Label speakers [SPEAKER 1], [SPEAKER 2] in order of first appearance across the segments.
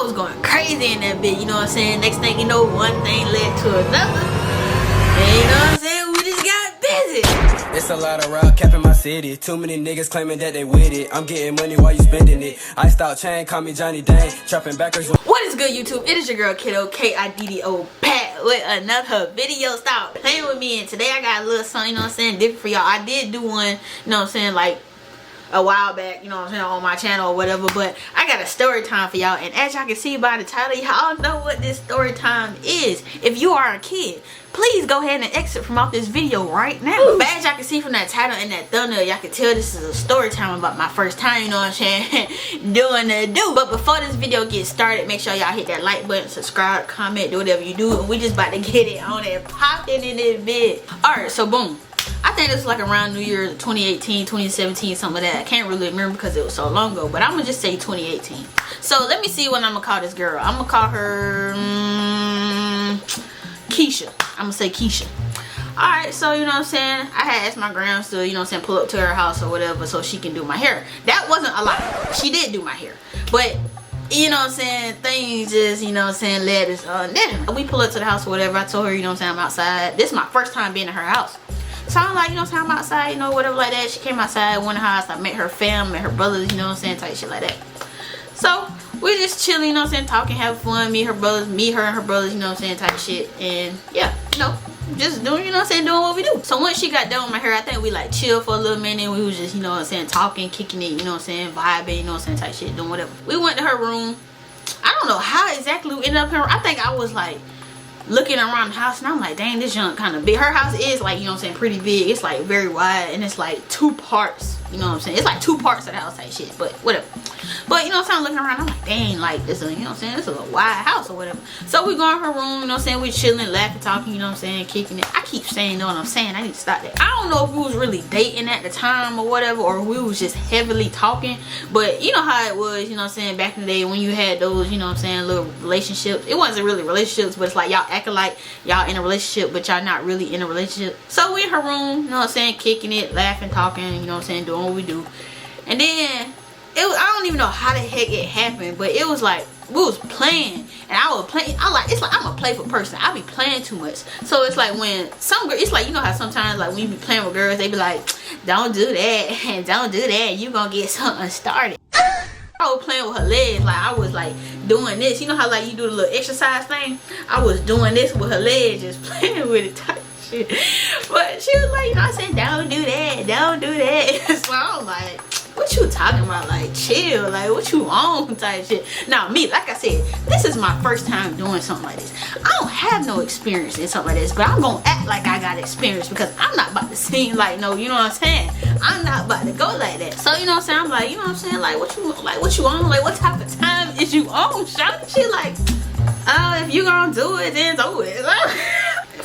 [SPEAKER 1] was going crazy in that bit, you know what I'm saying? Next thing you know, one thing led to another. And you know what I'm saying? We just got busy.
[SPEAKER 2] It's a lot of rock cap in my city. Too many niggas claiming that they with it. I'm getting money while you spending it. I start chain, call me Johnny Dang. Trapping backwards.
[SPEAKER 1] What is good, YouTube? It is your girl Kiddo, Kiddo, back with another video. Stop playing with me. And today I got a little something, you know what I'm saying, different for y'all. I did do one, you know what I'm saying, like a while back, you know what I'm saying, on my channel or whatever, but I got a story time for y'all. And as y'all can see by the title, y'all know what this story time is. If you are a kid, please go ahead and exit from off this video right now. But as y'all can see from that title and that thumbnail, y'all can tell this is a story time about my first time, you know what I'm saying, doing the do. But before this video gets started, make sure y'all hit that like button, subscribe, comment, do whatever you do, and we just about to get it on and popping in this bit. Alright, so boom. I think this was like around New Year 2018, 2017, something like that. I can't really remember because it was so long ago, but I'm gonna just say 2018. So let me see what I'm gonna call this girl. I'm gonna call her Keisha. I'm gonna say Keisha. Alright, so you know what I'm saying, I had asked my grams to, you know what I'm saying, pull up to her house or whatever so she can do my hair. That wasn't a lot. She did do my hair, but you know what I'm saying, things just, you know what I'm saying, led us we pull up to the house or whatever. I told her, you know what I'm saying, I'm outside. This is my first time being in her house. So I'm like, you know what I'm saying, I'm outside, you know, whatever like that. She came outside, went in her house, I met her fam, met her brothers, you know what I'm saying, type shit like that. So we just chilling, you know what I'm saying, talking, having fun, me, her brothers, me, her, and her brothers, you know what I'm saying, type shit. And yeah, you know, just doing, you know what I'm saying, doing what we do. So once she got done with my hair, I think we like chill for a little minute. We was just, you know what I'm saying, talking, kicking it, you know what I'm saying, vibing, you know what I'm saying, type shit, doing whatever. We went to her room. I don't know how exactly we ended up in her. I think I was like looking around the house and I'm like, dang, this junk kind of big. Her house is like, you know what I'm saying, pretty big. It's like very wide and it's like two parts, you know what I'm saying. It's like two parts of the house type shit, but whatever. But you know what I'm saying, looking around, I'm like, dang, like this is, you know what I'm saying, this is a wide house or whatever. So we go in her room, you know what I'm saying, we chilling, laughing, talking, you know what I'm saying, kicking it. I keep saying, you know what I'm saying, I need to stop that. I don't know if we was really dating at the time or whatever, or we was just heavily talking, but you know how it was, you know what I'm saying, back in the day when you had those, you know what I'm saying, little relationships. It wasn't really relationships, but it's like y'all acting like y'all in a relationship, but y'all not really in a relationship. So we in her room, you know what I'm saying, kicking it, laughing, talking, you know what I'm saying, doing what we do. And then I don't even know how the heck it happened, but it was like we was playing and I was playing. It's like I'm a playful person. I be playing too much. So it's like when some girl, it's like, you know how sometimes like when you be playing with girls, they be like, don't do that and don't do that, you gonna get something started. I was playing with her legs, like I was like doing this. You know how like you do the little exercise thing? I was doing this with her legs, just playing with it type shit. But she was like, you know, I said, don't do that, don't do that. So I was like, what you talking about? Like, chill, like what you on type shit. Now me, like I said, this is my first time doing something like this. I don't have no experience in something like this, but I'm gonna act like I got experience because I'm not about to seem like no, you know what I'm saying, I'm not about to go like that. So you know what I'm saying, I'm like, you know what I'm saying, like what you on, like what type of time is you on, shawty? She like, oh, if you gonna do it, then do it.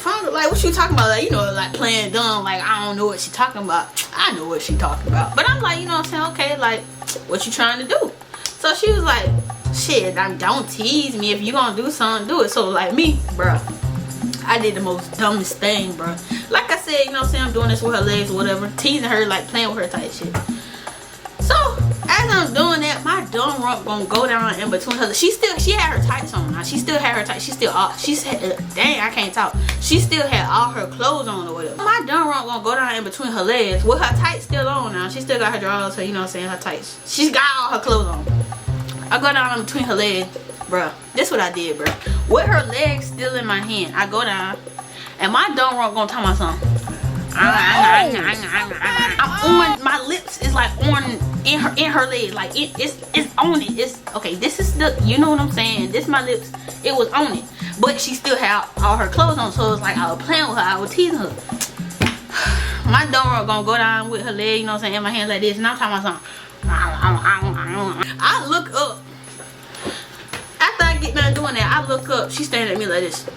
[SPEAKER 1] Like what you talking about, like, you know, like playing dumb, like I don't know what she talking about. I know what she talking about, but I'm like, you know what I'm saying, okay, like what you trying to do? So she was like, shit, don't tease me. If you gonna do something, do it. So like me, bruh, I did the most dumbest thing, bruh. Like I said, you know what I'm saying, I'm doing this with her legs or whatever, teasing her, like playing with her type shit. So as I'm doing that, my dumb rump gonna go down in between her. She had her tights on. Now she still had her tights. Dang, I can't talk. She still had all her clothes on or whatever. My dumb rump gonna go down in between her legs with her tights still on. Now she still got her drawers, so you know what I'm saying, her tights. She's got all her clothes on. I go down in between her legs, bruh. This what I did, bruh. With her legs still in my hand, I go down, and my dumb rump gonna tell me something. I'm on, my lips is like on in her leg, like it's on it. It's okay, this is the, you know what I'm saying, this my lips, it was on it, but she still had all her clothes on. So it's like I was playing with her, I was teasing her. My dog gonna go down with her leg, you know what I'm saying, in my hand like this, and I'm talking about something. I look up. After I get done doing that, I look up, she's standing at me like this.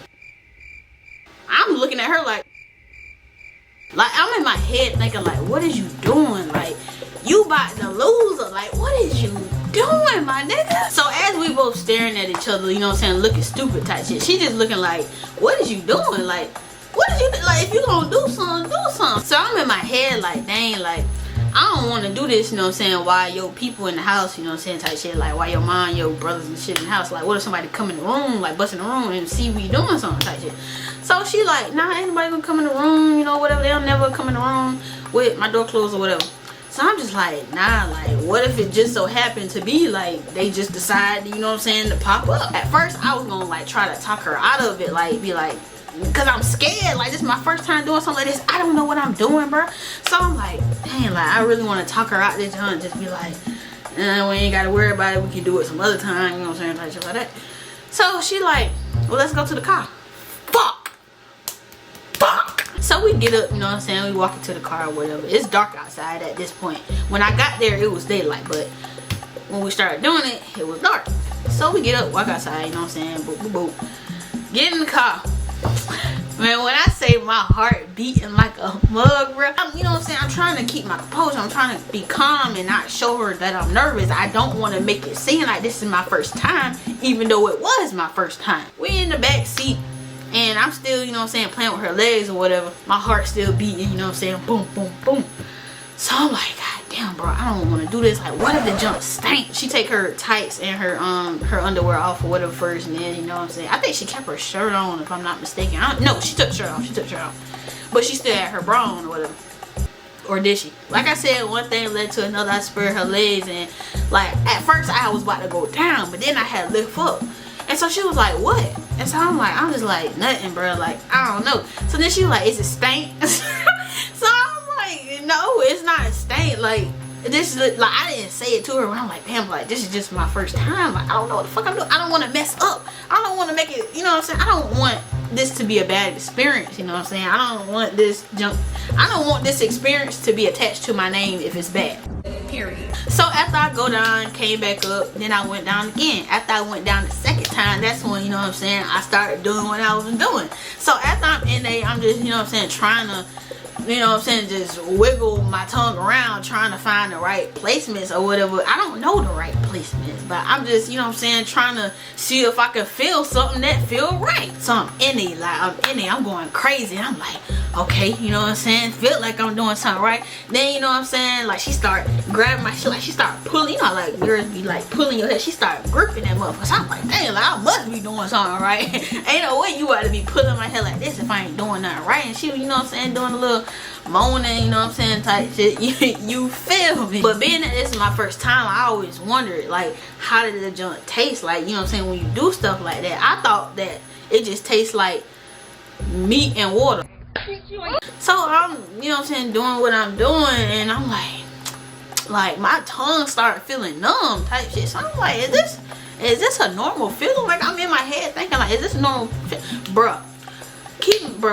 [SPEAKER 1] I'm looking at her like I'm in my head thinking like, what is you doing? Like, you about to lose her. Like, what is you doing, my nigga? So as we both staring at each other, you know what I'm saying, looking stupid type shit, she just looking like, what is you doing? Like, what is you, like, if you gonna do something, do something. So I'm in my head like, dang, like I don't want to do this, you know what I'm saying, while your people in the house, you know what I'm saying, type shit. Like, while your mom, your brothers and shit in the house. Like, what if somebody come in the room, like, bust in the room and see we doing something type shit. So she like, nah, ain't nobody gonna come in the room, you know, whatever. They'll never come in the room with my door closed or whatever. So I'm just like, nah, like, what if it just so happened to be like they just decide, you know what I'm saying, to pop up. At first I was gonna like try to talk her out of it, like be like, because I'm scared, like this is my first time doing something like this. I don't know what I'm doing, bro. So I'm like, dang, like I really want to talk her out this and just be like, we ain't gotta worry about it, we can do it some other time, you know what I'm saying, like shit like that. So she like, well, let's go to the car. Fuck. So we get up, you know what I'm saying, we walk into the car or whatever. It's dark outside at this point. When I got there it was daylight, but when we started doing it, it was dark. So we get up, walk outside, you know what I'm saying, boop boop boop, get in the car. Man, when I say my heart beating like a mug, bro, you know what I'm saying, I'm trying to keep my composure. I'm trying to be calm and not show her that I'm nervous. I don't want to make it seem like this is my first time, even though it was my first time. We in the back seat and I'm still, you know what I'm saying, playing with her legs or whatever. My heart still beating, you know what I'm saying, boom boom boom. So I'm like, god damn, bro, I don't want to do this. Like, what if the junk stank? She take her tights and her underwear off or whatever first, and then, you know what I'm saying, I think she kept her shirt on if I'm not mistaken. No, she took the shirt off. She took the shirt off, but she still had her bra on or whatever. Or did she? Like I said, one thing led to another. I spurred her legs, and like at first I was about to go down, but then I had to lift up. And so she was like, what? And so I'm just like, nothing, bro. Like, I don't know. So then she was like, is it stank? So I'm like, no, it's not stank. Like, this is like, I didn't say it to her. But I'm like, damn, like, this is just my first time. Like, I don't know what the fuck I'm doing. I don't want to mess up. I don't want to make it, you know what I'm saying? I don't want this to be a bad experience, you know what I'm saying? I don't want this experience to be attached to my name if it's bad. Period. So after I go down, came back up, then I went down again. After I went down the second time, that's when, you know what I'm saying, I started doing what I was doing. So after I'm in there, I'm just, you know what I'm saying, trying to, you know what I'm saying, just wiggle my tongue around, trying to find the right placements or whatever. I don't know the right placements, but I'm just, you know what I'm saying, trying to see if I can feel something that feel right. So I'm in it, like I'm going crazy. I'm like, okay, you know what I'm saying, feel like I'm doing something right. Then, you know what I'm saying, like she start grabbing my shit, like she start pulling, you know, like girls be like pulling your head. She start gripping that motherfucker. So I'm like, dang, like I must be doing something right. Ain't no way you ought to be pulling my head like this if I ain't doing nothing right. And she, you know what I'm saying, doing a little moaning, you know what I'm saying, type shit. You feel me? But being that this is my first time, I always wondered, like, how did the junk taste? Like, you know what I'm saying, when you do stuff like that, I thought that it just tastes like meat and water. So I'm, you know what I'm saying, doing what I'm doing, and I'm like my tongue started feeling numb type shit. So I'm like, is this a normal feeling? Like, I'm in my head thinking like, is this normal? Bruh,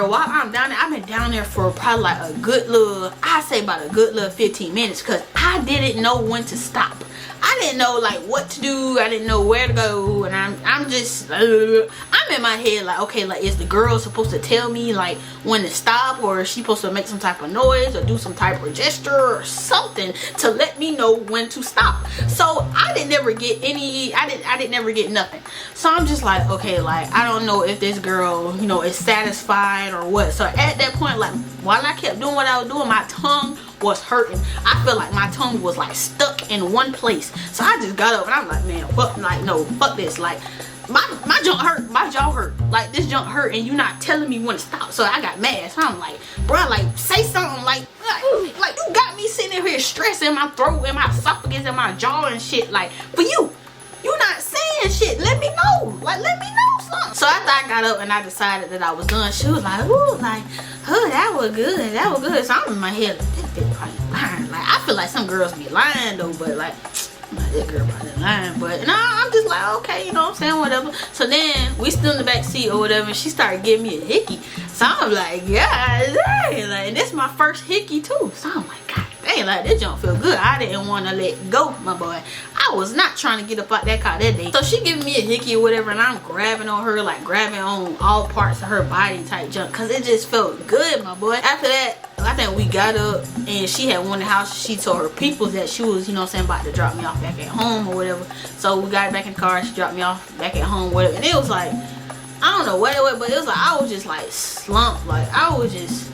[SPEAKER 1] while I'm down there, I've been down there for probably like a good little, I say about a good little 15 minutes, because I didn't know when to stop. I didn't know like what to do. I didn't know where to go, and I'm just I'm in my head like, okay, like, is the girl supposed to tell me like when to stop, or is she supposed to make some type of noise or do some type of gesture or something to let me know when to stop? So I didn't never get nothing. So I'm just like, okay, like, I don't know if this girl, you know, is satisfied or what. So at that point, like, while I kept doing what I was doing, my tongue was hurting. I feel like my tongue was like stuck in one place. So I just got up and I'm like, man, fuck, like, no, fuck this. Like, my junk hurt, my jaw hurt, like this junk hurt, and you not telling me when to stop. So I got mad. So I'm like, bro, like, say something. Like you got me sitting here stressing my throat and my esophagus and my jaw and shit. Like, for you not saying shit. Let me know. Like, let me know something. So after I got up and I decided that I was done, she was like, ooh, like, oh, that was good. That was good. So I'm in my head like, this bitch probably lying. Like, I feel like some girls be lying though, but like, this girl probably lying. But no, I'm just like, okay, you know what I'm saying, whatever. So then we still in the back seat or whatever, and she started giving me a hickey. So I'm like, yeah, dang, like, this is my first hickey too. So I'm like, god dang, like, this don't feel good. I didn't want to let go, my boy. I was not trying to get up out that car that day. So she giving me a hickey or whatever, and I'm grabbing on her, like grabbing on all parts of her body type junk, because it just felt good, my boy. After that, I think we got up and she had won the house. She told her people that she was, you know what I'm saying, about to drop me off back at home or whatever. So we got back in the car, she dropped me off back at home, whatever. And it was like, I don't know what it was, but it was like, I was just like slumped. Like, I was just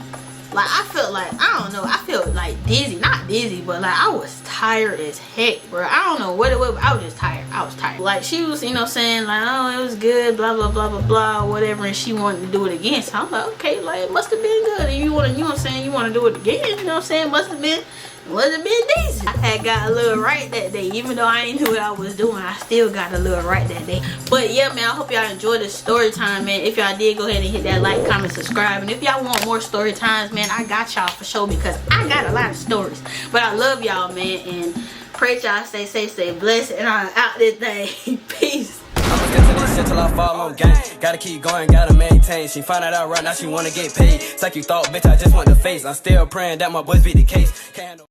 [SPEAKER 1] Like I felt like, I don't know, I felt like dizzy, not dizzy, but like I was tired as heck, bro. I don't know what it was, but I was just tired. I was tired. Like she was, you know, saying like, oh, it was good, blah blah blah blah blah, whatever, and she wanted to do it again. So I'm like, okay, like it must have been good. And you want to, you know what I'm saying, you want to do it again, you know what I'm saying? Must have been decent. I had got a little right that day, even though I ain't knew what I was doing. I still got a little right that day. But yeah, man, I hope y'all enjoyed this story time, man. If y'all did, go ahead and hit that like, comment, subscribe. And if y'all want more story times, man, I got y'all for sure, because I got a lot of stories. But I love y'all, man, and pray y'all stay safe, stay blessed, and I'm out this thing. Peace.
[SPEAKER 2] I'ma stick to this shit till I fall on gang. Gotta keep going, gotta maintain. She find it out right now, she wanna get paid. It's like you thought, bitch, I just want the face. I'm still praying that my boys beat the case. Can't